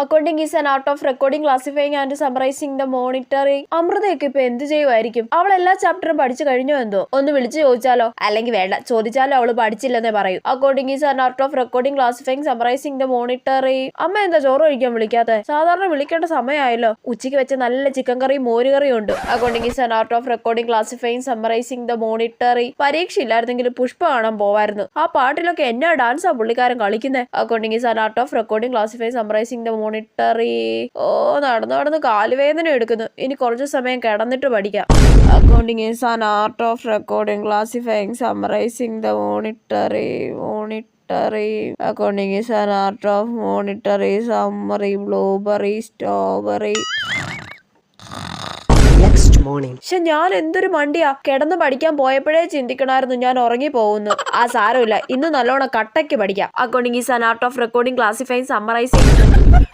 Accounting is an art of recording, classifying and summarising the monitoring. അമൃതയൊക്കെ ഇപ്പൊ എന്ത് ചെയ്യുമായിരിക്കും? അവൾ എല്ലാ ചാപ്റ്ററും പഠിച്ചു കഴിഞ്ഞോ എന്തോ? ഒന്ന് വിളിച്ചു ചോദിച്ചാലോ? അല്ലെങ്കിൽ വേണ്ട, ചോദിച്ചാലോ അവള് പഠിച്ചില്ലെന്നേ പറയൂ. Accounting is an art of recording, classifying, summarising the monitoring. അമ്മ എന്താ ചോറ് കഴിക്കാൻ വിളിക്കാത്തെ? സാധാരണ വിളിക്കേണ്ട സമയമായല്ലോ. ഉച്ചയ്ക്ക് വെച്ച നല്ല ചിക്കൻ കറിയും മോരുകറിയും ഉണ്ട്. Accounting is an art of recording, classifying, summarising the monitoring. പരീക്ഷ ഇല്ലായിരുന്നെങ്കിലും പുഷ്പ കാണാൻ പോവായിരുന്നു. ആ പാട്ടിലൊക്കെ എന്നാ ഡാൻസാ പുള്ളിക്കാരൻ കളിക്കുന്നത്. Accounting is an art of recording, classifying, summarising the monetary. ഓ, നടന്ന് നടന്ന് കാലുവേദന എടുക്കുന്നു. ഇനി കുറച്ചു സമയം കിടന്നിട്ട് പഠിക്കാം. Accounting is an art of recording, classifying, summarising the monetary. Accounting is an art of monetary, summary, blueberry, strawberry. Next morning. പക്ഷെ ഞാൻ എന്തൊരു മണ്ടിയാ, കിടന്ന് പഠിക്കാൻ പോയപ്പോഴേ ചിന്തിക്കണമായിരുന്നു ഞാൻ ഉറങ്ങി പോകുന്നു. ആ സാരമില്ല, ഇന്ന് നല്ലോണം കട്ടയ്ക്ക് പഠിക്കാം. Accounting is an art of recording, classifying, summarising